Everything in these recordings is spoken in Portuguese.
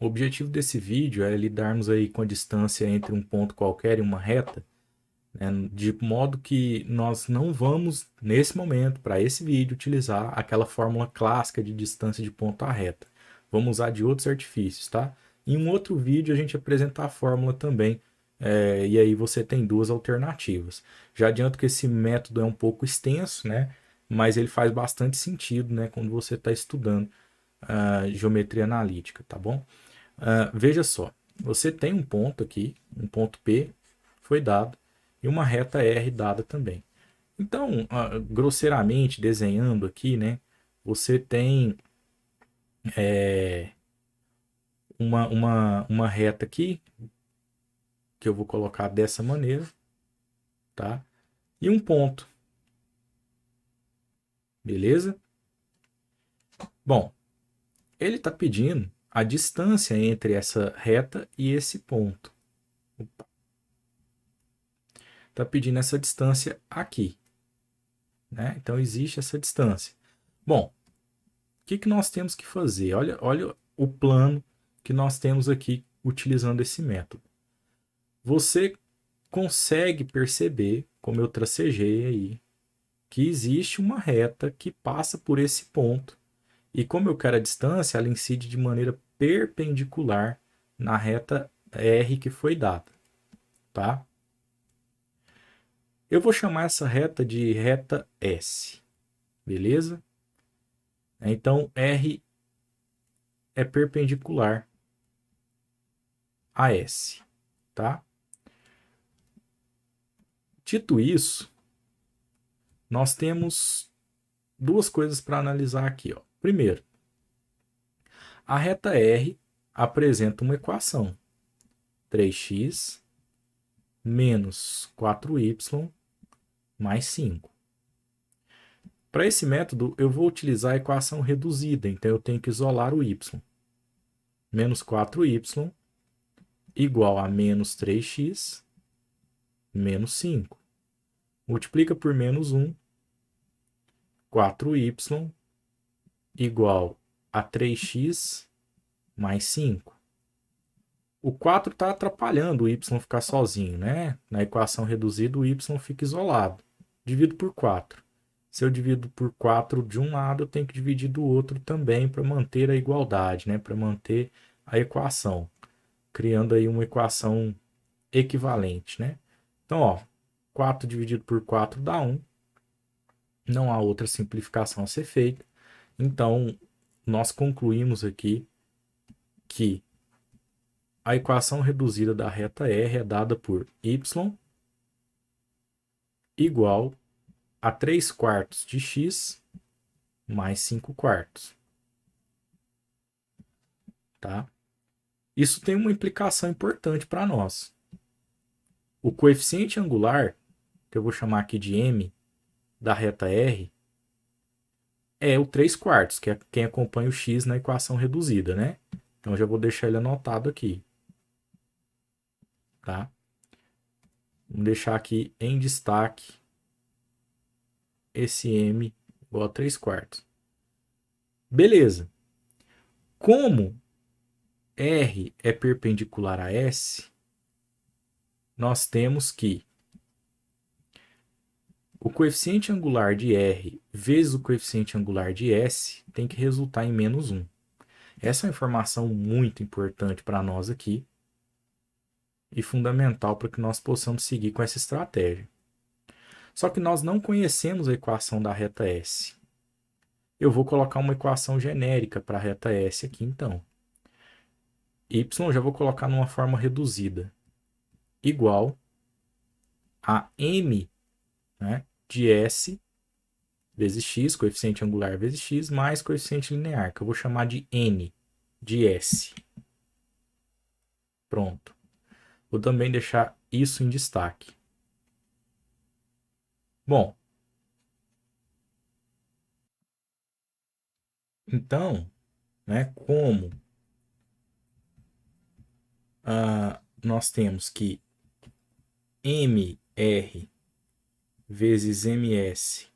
O objetivo desse vídeo é lidarmos aí com a distância entre um ponto qualquer e uma reta, né, de modo que nós não vamos, nesse momento, para esse vídeo, utilizar aquela fórmula clássica de distância de ponto a reta. Vamos usar de outros artifícios, tá? Em um outro vídeo a gente apresenta a fórmula também, e aí você tem duas alternativas. Já adianto que esse método é um pouco extenso, né? Mas ele faz bastante sentido, né, quando você está estudando geometria analítica, tá bom? Veja só, você tem um ponto aqui, um ponto P foi dado e uma reta R dada também. Então, grosseiramente desenhando aqui, né, você tem uma reta aqui, que eu vou colocar dessa maneira, tá? E um ponto, beleza? Bom, ele está pedindo a distância entre essa reta e esse ponto. Está pedindo essa distância aqui, né? Então existe essa distância. Bom, o que nós temos que fazer? Olha o plano que nós temos aqui utilizando esse método. Você consegue perceber, como eu tracejei aí, que existe uma reta que passa por esse ponto. E como eu quero a distância, ela incide de maneira perpendicular na reta R que foi dada, tá? Eu vou chamar essa reta de reta S, beleza? Então, R é perpendicular a S, tá? Dito isso, nós temos duas coisas para analisar aqui. Ó. Primeiro, a reta R apresenta uma equação: 3x menos 4y mais 5. Para esse método, eu vou utilizar a equação reduzida, então eu tenho que isolar o y. Menos 4y igual a menos 3x menos 5. Multiplica por menos 1, 4y igual a 3x mais 5. O 4 está atrapalhando o y ficar sozinho, né? Na equação reduzida, o y fica isolado. Divido por 4. Se eu divido por 4 de um lado, eu tenho que dividir do outro também para manter a igualdade, né? Para manter a equação, criando aí uma equação equivalente, né? Então, ó, 4 dividido por 4 dá 1. Não há outra simplificação a ser feita. Então, nós concluímos aqui que a equação reduzida da reta R é dada por y igual a 3 quartos de x mais 5 quartos. Tá? Isso tem uma implicação importante para nós. O coeficiente angular, que eu vou chamar aqui de m, da reta R, é o 3 quartos, que é quem acompanha o x na equação reduzida, né? Então, já vou deixar ele anotado aqui. Tá? Vamos deixar aqui em destaque esse m igual a 3 quartos. Beleza. Como R é perpendicular a S, nós temos que o coeficiente angular de R vezes o coeficiente angular de S tem que resultar em menos 1. Essa é uma informação muito importante para nós aqui e fundamental para que nós possamos seguir com essa estratégia. Só que nós não conhecemos a equação da reta S. Eu vou colocar uma equação genérica para a reta S aqui, então. Y já vou colocar numa forma reduzida, igual a m, né, de S vezes x, coeficiente angular vezes x, mais coeficiente linear, que eu vou chamar de n de S. Pronto. Vou também deixar isso em destaque. Bom, então, né, como nós temos que mr vezes ms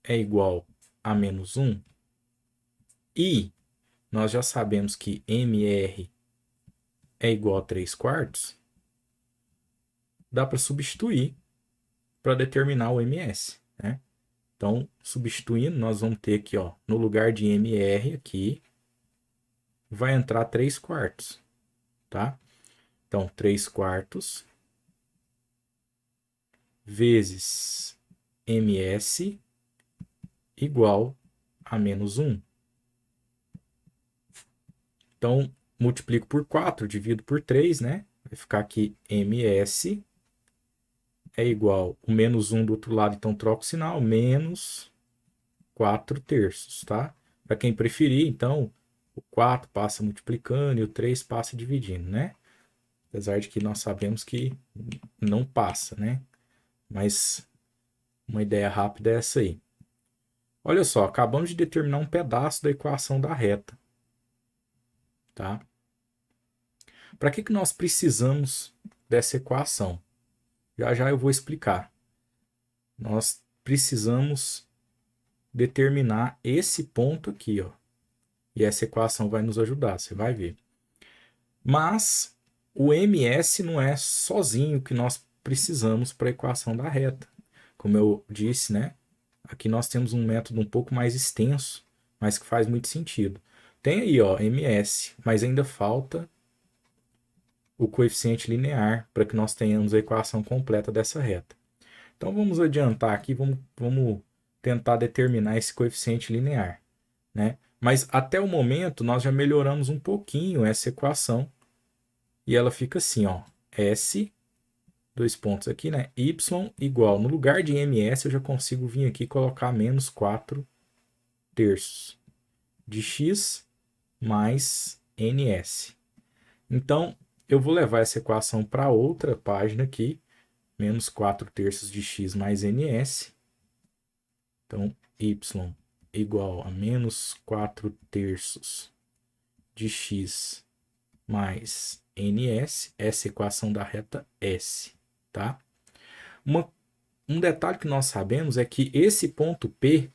é igual a menos 1 e nós já sabemos que MR é igual a 3 quartos, dá para substituir para determinar o MS, né? Então, substituindo, nós vamos ter aqui, ó, no lugar de MR aqui, vai entrar 3 quartos, tá? Então, 3 quartos vezes MS igual a menos 1. Então, multiplico por 4, divido por 3, né? Vai ficar aqui MS é igual, o menos 1 do outro lado, então troco o sinal, menos 4 terços, tá? Para quem preferir, então, o 4 passa multiplicando e o 3 passa dividindo, né? Apesar de que nós sabemos que não passa, né? Mas uma ideia rápida é essa aí. Olha só, acabamos de determinar um pedaço da equação da reta, tá? Para que nós precisamos dessa equação? Já já eu vou explicar. Nós precisamos determinar esse ponto aqui, ó. E essa equação vai nos ajudar, você vai ver. Mas o MS não é sozinho que nós precisamos para a equação da reta. Como eu disse, né? Aqui nós temos um método um pouco mais extenso, mas que faz muito sentido. Tem aí, ó, MS, mas ainda falta o coeficiente linear para que nós tenhamos a equação completa dessa reta. Então vamos adiantar aqui, vamos tentar determinar esse coeficiente linear, né? Mas até o momento nós já melhoramos um pouquinho essa equação e ela fica assim, ó, S, dois pontos aqui, né? Y igual, no lugar de MS eu já consigo vir aqui e colocar menos 4 terços de x mais ns. Então, eu vou levar essa equação para outra página aqui, menos 4 terços de x mais ns. Então, y igual a menos 4 terços de x mais ns, essa equação da reta S, tá? Um detalhe que nós sabemos é que esse ponto P,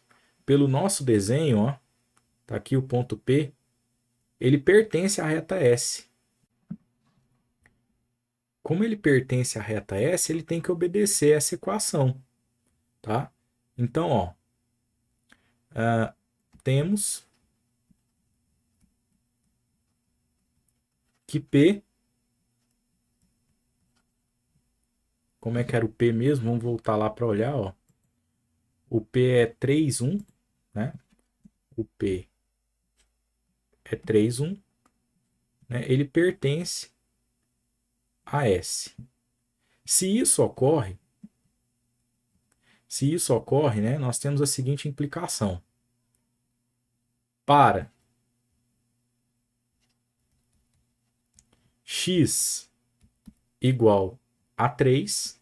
pelo nosso desenho, ó, tá aqui o ponto P, ele pertence à reta S. Como ele pertence à reta S, ele tem que obedecer essa equação, tá? Então, ó, temos que P, como é que era o P mesmo? Vamos voltar lá para olhar, ó. O P é 3, 1, né? O P é 3, 1, né? Ele pertence a S. Se isso ocorre, né, nós temos a seguinte implicação. Para x igual a 3,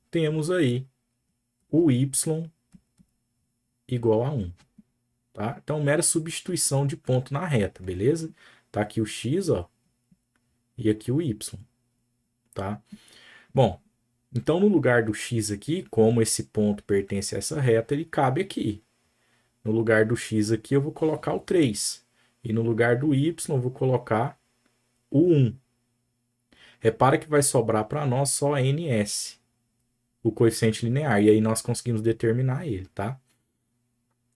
temos aí o y igual a 1. Tá? Então, mera substituição de ponto na reta, beleza? Tá aqui o x, ó, e aqui o y. Tá? Bom, então no lugar do x aqui, como esse ponto pertence a essa reta, ele cabe aqui. No lugar do x aqui eu vou colocar o 3. E no lugar do y eu vou colocar o 1. Repara que vai sobrar para nós só ns, o coeficiente linear. E aí nós conseguimos determinar ele, tá?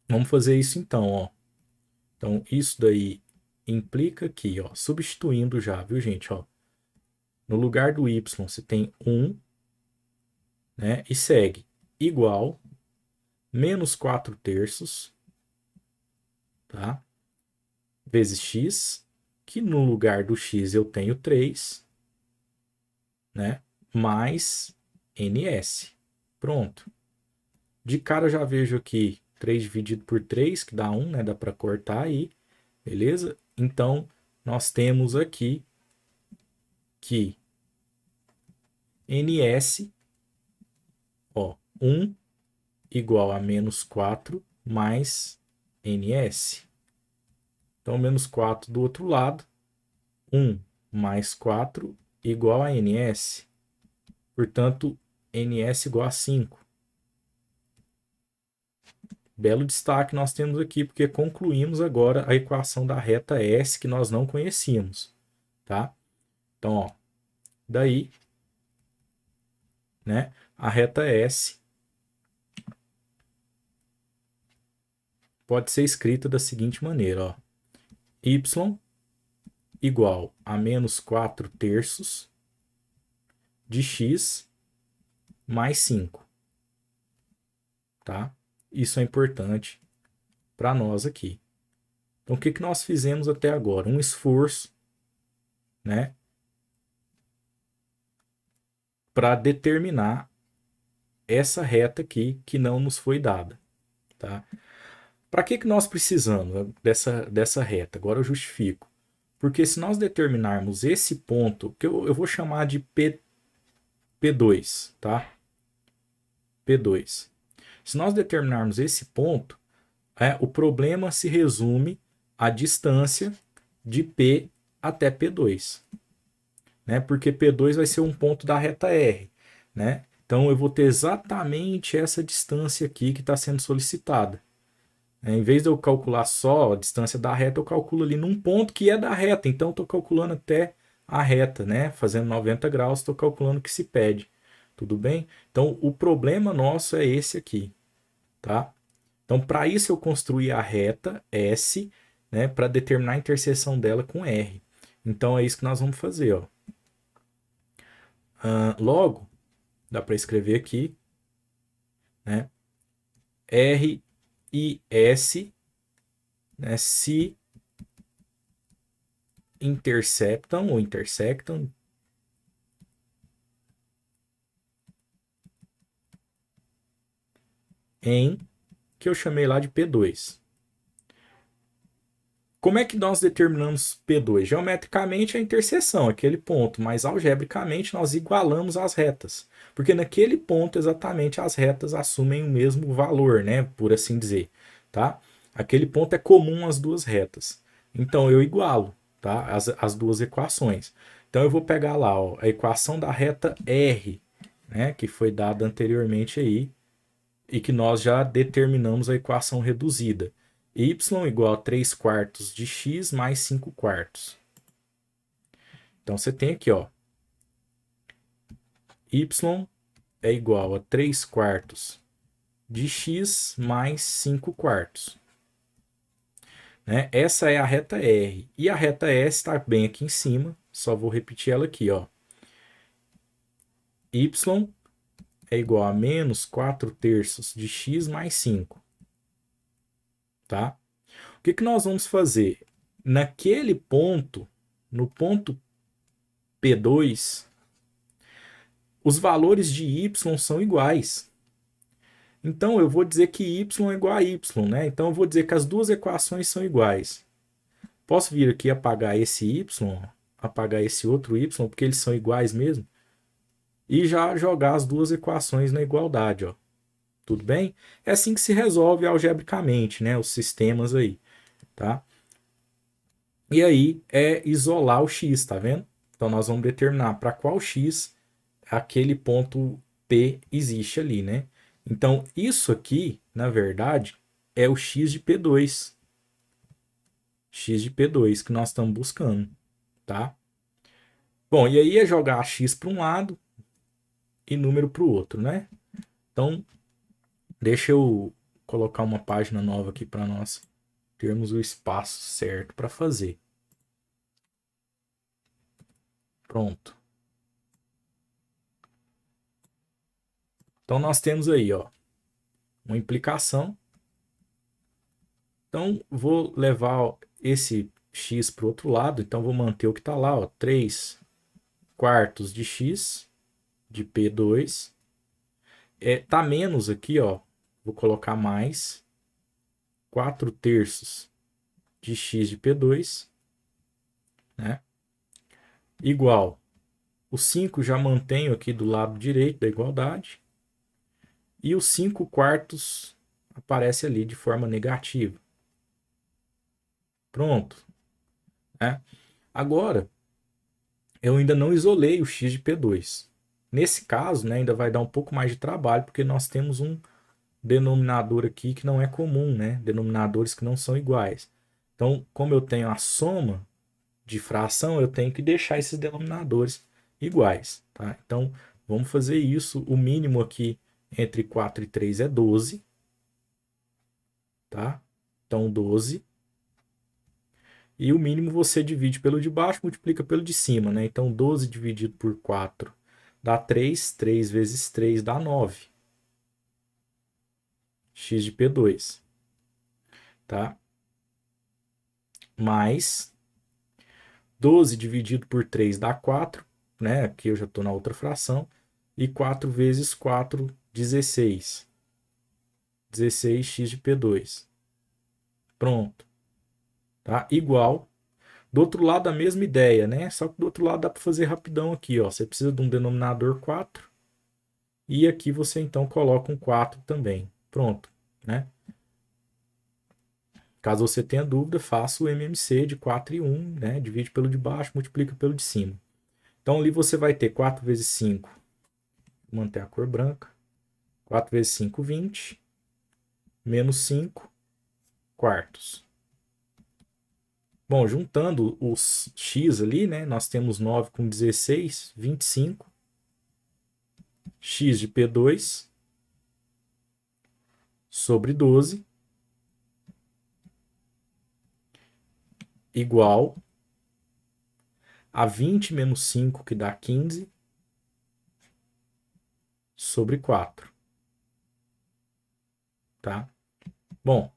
Vamos fazer isso então, ó. Então isso daí implica aqui, ó, substituindo já, viu gente, ó. No lugar do y você tem 1, né? E segue igual menos 4 terços, tá? Vezes x, que no lugar do x eu tenho 3, né? Mais ns. Pronto. De cara eu já vejo aqui 3 dividido por 3, que dá 1, né? Dá para cortar aí, beleza? Então, nós temos aqui que ns, ó, 1 igual a menos 4 mais ns. Então, menos 4 do outro lado, 1 mais 4 igual a ns. Portanto, ns igual a 5. belo destaque nós temos aqui, porque concluímos agora a equação da reta S que nós não conhecíamos, tá? Então, ó, daí, né, a reta S pode ser escrita da seguinte maneira, ó, y igual a menos 4 terços de x mais 5, tá? Isso é importante para nós aqui. Então, o que, que nós fizemos até agora? Um esforço, né, para determinar essa reta aqui que não nos foi dada, tá? Para que, que nós precisamos dessa reta? Agora eu justifico. Porque se nós determinarmos esse ponto, que eu vou chamar de P2, tá? P2. Se nós determinarmos esse ponto, o problema se resume à distância de P até P2, né? Porque P2 vai ser um ponto da reta R, né? Então eu vou ter exatamente essa distância aqui que está sendo solicitada. Em vez de eu calcular só a distância da reta, eu calculo ali num ponto que é da reta. Então estou calculando até a reta, né? Fazendo 90 graus, estou calculando o que se pede. Tudo bem? Então o problema nosso é esse aqui, tá? Então para isso eu construí a reta S, né? Para determinar a interseção dela com R. Então é isso que nós vamos fazer, ó. Logo, dá para escrever aqui, né? R e S, né, se intersectam ou intersectam em que eu chamei lá de P2. Como é que nós determinamos P2? Geometricamente é a interseção, aquele ponto, mas algebricamente nós igualamos as retas, porque naquele ponto exatamente as retas assumem o mesmo valor, né, por assim dizer, tá? Aquele ponto é comum às duas retas. Então eu igualo, tá? As duas equações. Então eu vou pegar lá, ó, a equação da reta R, né, que foi dada anteriormente aí, e que nós já determinamos a equação reduzida. Y igual a 3 quartos de x mais 5 quartos. Então você tem aqui, ó, y é igual a 3 quartos de x mais 5 quartos. Né? Essa é a reta R. E a reta S está bem aqui em cima, só vou repetir ela aqui, ó. Y é igual a menos 4 terços de x mais 5. Tá? O que, que nós vamos fazer? Naquele ponto, no ponto P2, os valores de y são iguais. Então eu vou dizer que y é igual a y, né? Então eu vou dizer que as duas equações são iguais. Posso vir aqui apagar esse y, apagar esse outro y, porque eles são iguais mesmo, e já jogar as duas equações na igualdade, ó. Tudo bem? É assim que se resolve algebricamente, né? Os sistemas aí, tá? E aí é isolar o x, tá vendo? Então nós vamos determinar para qual x aquele ponto P existe ali, né? Então isso aqui, na verdade, é o x de P2. X de P2 que nós estamos buscando, tá? Bom, e aí é jogar x para um lado e número para o outro, né? Então, deixa eu colocar uma página nova aqui para nós termos o espaço certo para fazer. Pronto. Então nós temos aí, ó, uma implicação. Então vou levar esse x para o outro lado, então vou manter o que está lá, ó, 3 quartos de x de P2. Tá menos aqui, ó, vou colocar mais 4 terços de x de P2, né? Igual, o 5 já mantenho aqui do lado direito da igualdade, e os 5 quartos aparece ali de forma negativa. Pronto. Né? Agora, eu ainda não isolei o x de P2. Nesse caso, né, ainda vai dar um pouco mais de trabalho, porque nós temos um denominador aqui que não é comum, né? Denominadores que não são iguais. Então, como eu tenho a soma de fração, eu tenho que deixar esses denominadores iguais, tá? Então, vamos fazer isso. O mínimo aqui entre 4 e 3 é 12, tá? Então, 12. E o mínimo você divide pelo de baixo, multiplica pelo de cima, né? Então, 12 dividido por 4 dá 3. 3 vezes 3 dá 9. X de P2, tá? Mais 12 dividido por 3 dá 4, né? Aqui eu já estou na outra fração. E 4 vezes 4, 16. 16x de P2. Pronto. Tá? Igual. Do outro lado, a mesma ideia, né? Só que do outro lado dá para fazer rapidão aqui, ó. Você precisa de um denominador 4. E aqui você então coloca um 4 também. Pronto, né? Caso você tenha dúvida, faça o MMC de 4 e 1, né? Divide pelo de baixo, multiplica pelo de cima. Então ali você vai ter 4 vezes 5, vou manter a cor branca. 4 vezes 5, 20. Menos 5 quartos. Bom, juntando os x ali, né? Nós temos 9 com 16, 25. X de P2 sobre 12 igual a 20 menos 5, que dá 15, sobre 4. Tá? Bom,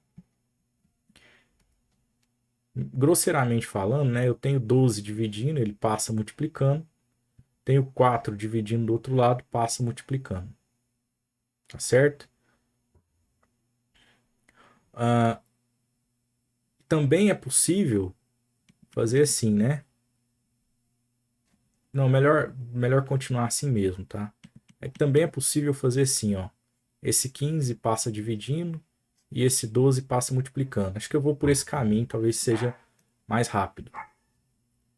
grosseiramente falando, né, eu tenho 12 dividindo, ele passa multiplicando. Tenho 4 dividindo do outro lado, passa multiplicando. Tá certo? Também é possível fazer assim, né? Não, melhor continuar assim mesmo, tá? É que também é possível fazer assim, ó. Esse 15 passa dividindo e esse 12 passa multiplicando. Acho que eu vou por esse caminho, talvez seja mais rápido.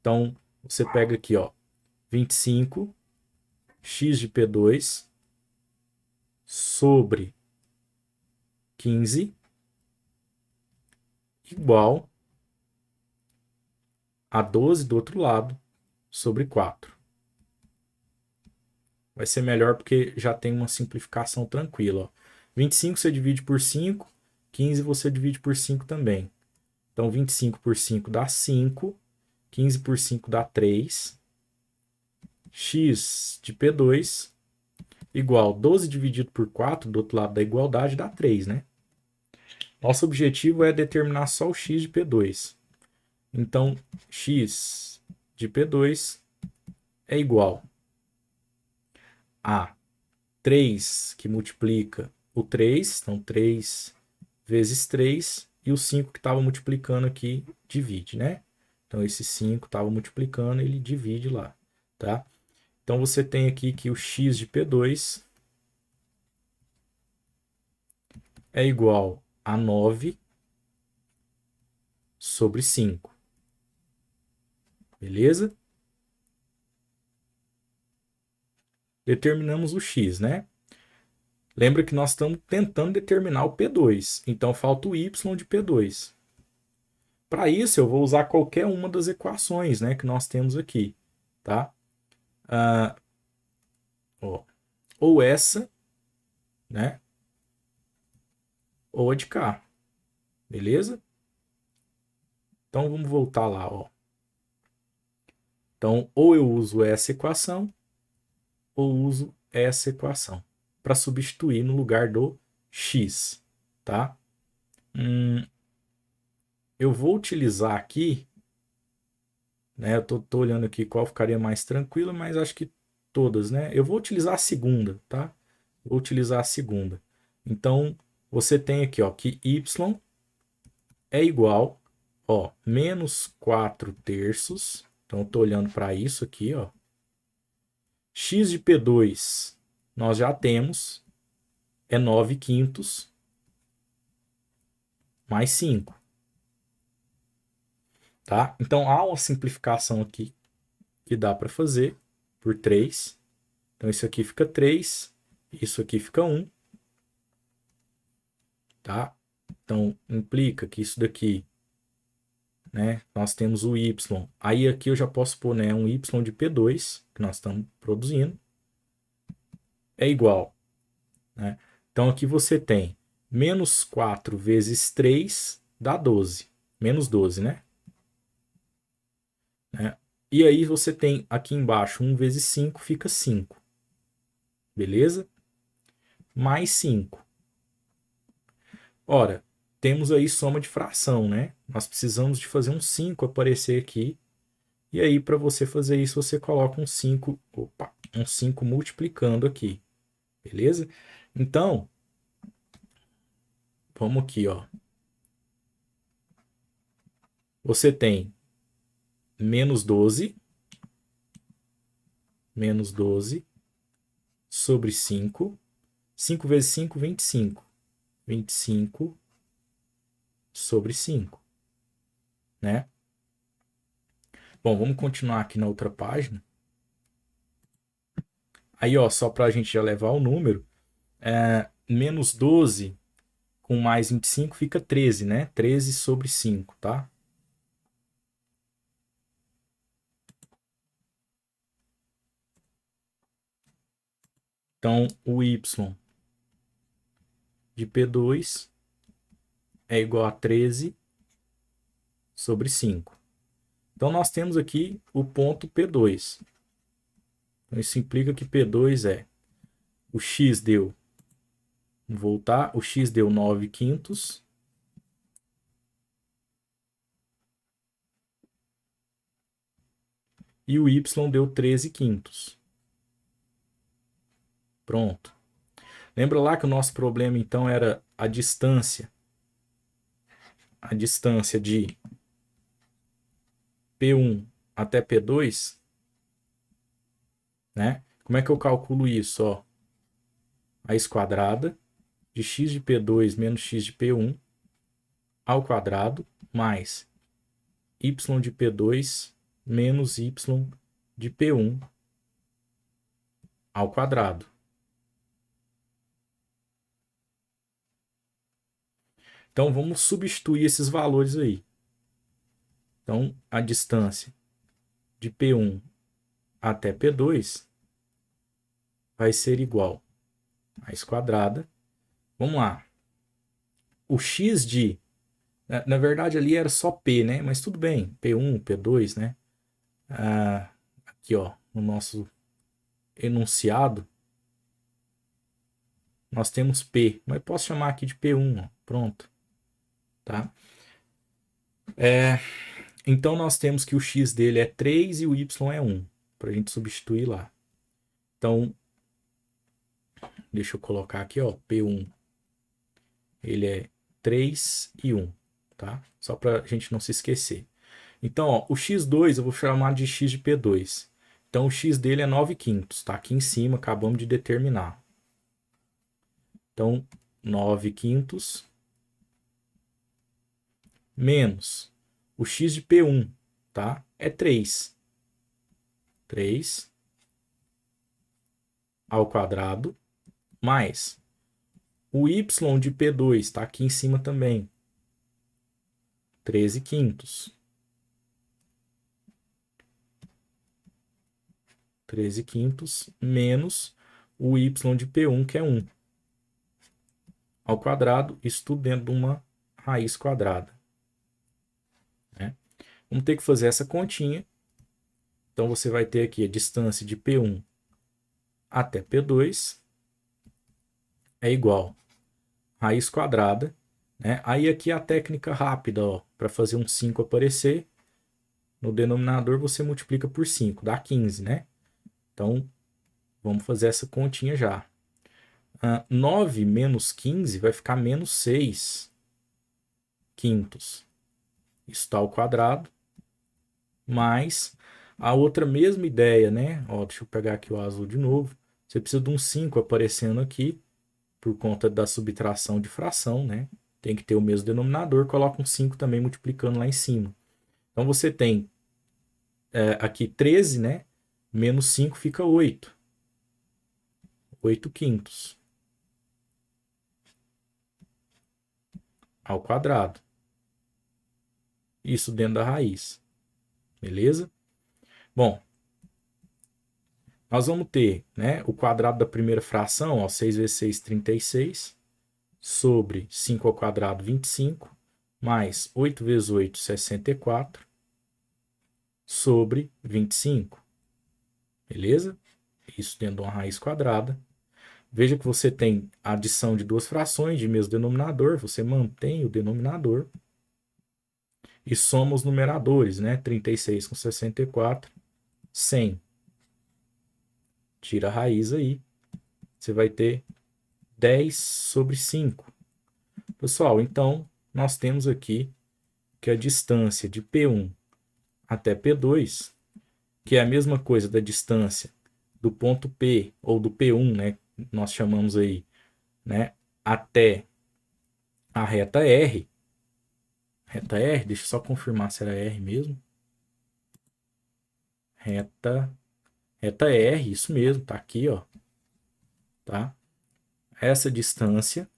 Então, você pega aqui, ó, 25 x de P2 sobre 15 igual a 12 do outro lado sobre 4. Vai ser melhor porque já tem uma simplificação tranquila, ó. 25 você divide por 5, 15 você divide por 5 também. Então, 25 por 5 dá 5, 15 por 5 dá 3, x de P2 igual 12 dividido por 4, do outro lado da igualdade, dá 3, né? Nosso objetivo é determinar só o x de P2. Então, x de P2 é igual a 3, que multiplica o 3, então 3 vezes 3, e o 5 que estava multiplicando aqui divide, né? Então, esse 5 estava multiplicando, ele divide lá, tá? Então, você tem aqui que o x de P2 é igual a 9 sobre 5. Beleza? Determinamos o x, né? Lembra que nós estamos tentando determinar o P2, então falta o y de P2. Para isso, eu vou usar qualquer uma das equações, né, que nós temos aqui, tá? Ó, ou essa, né, ou a de cá, beleza? Então, vamos voltar lá, ó. Então, ou eu uso essa equação, ou uso essa equação para substituir no lugar do x, tá? Eu vou utilizar aqui, né? Eu tô olhando aqui qual ficaria mais tranquila, mas acho que todas, né? Eu vou utilizar a segunda, tá? Vou utilizar a segunda. Então, você tem aqui, ó, que y é igual, ó, menos 4 terços. Então, eu tô olhando para isso aqui, ó. X de P2 nós já temos, é 9 quintos mais 5, tá? Então, há uma simplificação aqui que dá para fazer por 3. Então, isso aqui fica 3, isso aqui fica 1. tá? Então, implica que isso daqui, né? Nós temos o y. Aí aqui eu já posso pôr, né, um y de P2, que nós estamos produzindo, é igual, né? Então aqui você tem menos 4 vezes 3 dá 12. Menos 12, né? E aí você tem aqui embaixo 1 vezes 5 fica 5. Beleza? Mais 5. Ora, temos aí soma de fração, né? Nós precisamos de fazer um 5 aparecer aqui. E aí, para você fazer isso, você coloca um 5, um 5 multiplicando aqui. Beleza? Então, vamos aqui, ó. Você tem menos 12 sobre 5. 5 vezes 5, 25. 25 sobre 5, né? Bom, vamos continuar aqui na outra página. Aí, ó, só para a gente já levar o número, menos 12 com mais 25 fica 13, né? 13 sobre 5, tá? Então, o y de P2 é igual a 13 sobre 5. Então, nós temos aqui o ponto P2. Então, isso implica que P2 é o x deu, vou voltar, o x deu 9 quintos. E o y deu 13 quintos. Pronto. Lembra lá que o nosso problema, então, era a distância. A distância de P1 até P2, né? Como é que eu calculo isso? Ó, raiz quadrada de x de P2 menos x de P1 ao quadrado mais y de P2 menos y de P1 ao quadrado. Então, vamos substituir esses valores aí. Então, a distância de P1 até P2 vai ser igual a raiz quadrada. Vamos lá. O x de... Na verdade, ali era só P, né? Mas tudo bem. P1, P2, né? Aqui, ó, no nosso enunciado, nós temos P. Mas posso chamar aqui de P1, ó. Pronto. Tá? Então, nós temos que o x dele é 3 e o y é 1. Para a gente substituir lá. Então, deixa eu colocar aqui, ó, P1, ele é 3 e 1, tá? Só para a gente não se esquecer. Então, ó, o x2 eu vou chamar de x de P2. Então, o x dele é 9 quintos, tá? Aqui em cima, acabamos de determinar. Então, 9 quintos menos o x de P1, tá? É 3. 3 ao quadrado mais o y de P2, está aqui em cima também. 13 quintos. 13 quintos menos o y de P1, que é 1. Ao quadrado, isso tudo dentro de uma raiz quadrada. Né? Vamos ter que fazer essa continha. Então, você vai ter aqui a distância de P1 até P2 é igual a raiz quadrada. Né? Aí aqui a técnica rápida, para fazer um 5 aparecer, no denominador você multiplica por 5, dá 15, né? Então, vamos fazer essa continha já. 9 menos 15 vai ficar menos 6 quintos. Isso está ao quadrado. Mais a outra mesma ideia, né? Ó, deixa eu pegar aqui o azul de novo. Você precisa de um 5 aparecendo aqui, por conta da subtração de fração, né? Tem que ter o mesmo denominador, coloca um 5 também multiplicando lá em cima. Então você tem aqui 13, né? Menos 5 fica 8. 8 quintos. ao quadrado. Isso dentro da raiz. Beleza? Bom, nós vamos ter, né, o quadrado da primeira fração, ó, 6 vezes 6, 36, sobre 5 ao quadrado, 25, mais 8 vezes 8, 64, sobre 25. Beleza? Isso dentro de uma raiz quadrada. Veja que você tem a adição de duas frações de mesmo denominador, você mantém o denominador e soma os numeradores, né? 36 com 64, 100. Tira a raiz aí, você vai ter 10 sobre 5. Pessoal, então nós temos aqui que a distância de P1 até P2, que é a mesma coisa da distância do ponto P ou do P1, né? Nós chamamos aí, né? Até a reta R. Reta R, deixa eu só confirmar se era R mesmo. Reta R, isso mesmo, tá aqui, ó. Tá? Essa distância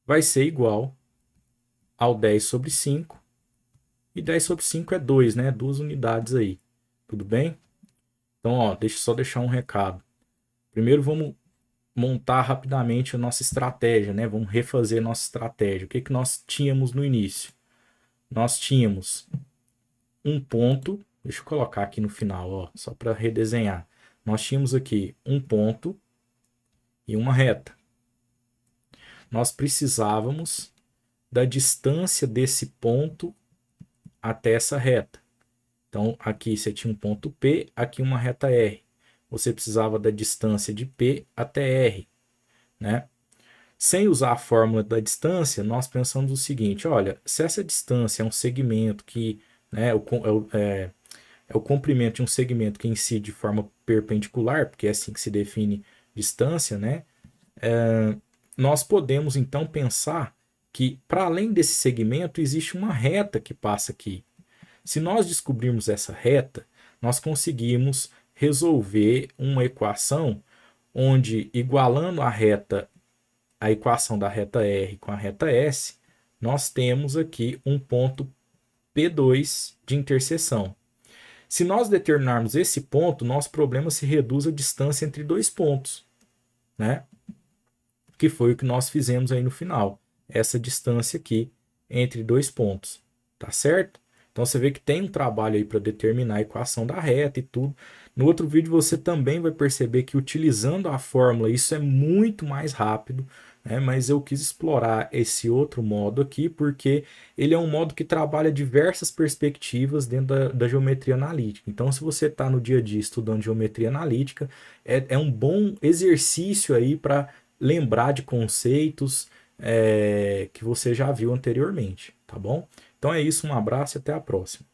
vai ser igual ao 10 sobre 5. E 10 sobre 5 é 2, né? 2 unidades aí. Tudo bem? Então, ó, deixa eu só deixar um recado. Primeiro vamos montar rapidamente a nossa estratégia, né? Vamos refazer nossa estratégia. O que que nós tínhamos no início? Nós tínhamos um ponto, deixa eu colocar aqui no final, ó, só para redesenhar. Nós tínhamos aqui um ponto e uma reta. Nós precisávamos da distância desse ponto até essa reta. Então, aqui você tinha um ponto P, aqui uma reta R. Você precisava da distância de P até R, né? Sem usar a fórmula da distância, nós pensamos o seguinte, olha, se essa distância é um segmento que, né, é o comprimento de um segmento que incide de forma perpendicular, porque é assim que se define distância, né? Nós podemos então pensar que para além desse segmento existe uma reta que passa aqui. Se nós descobrirmos essa reta, nós conseguimos resolver uma equação onde, igualando a equação da reta R com a reta S, nós temos aqui um ponto P2 de interseção. Se nós determinarmos esse ponto, nosso problema se reduz à distância entre dois pontos, né? Que foi o que nós fizemos aí no final. Essa distância aqui entre dois pontos, tá certo? Então você vê que tem um trabalho aí para determinar a equação da reta e tudo. No outro vídeo você também vai perceber que utilizando a fórmula isso é muito mais rápido, né? Mas eu quis explorar esse outro modo aqui porque ele é um modo que trabalha diversas perspectivas dentro da geometria analítica. Então se você está no dia a dia estudando geometria analítica, é um bom exercício aí para lembrar de conceitos que você já viu anteriormente, tá bom? Então é isso, um abraço e até a próxima.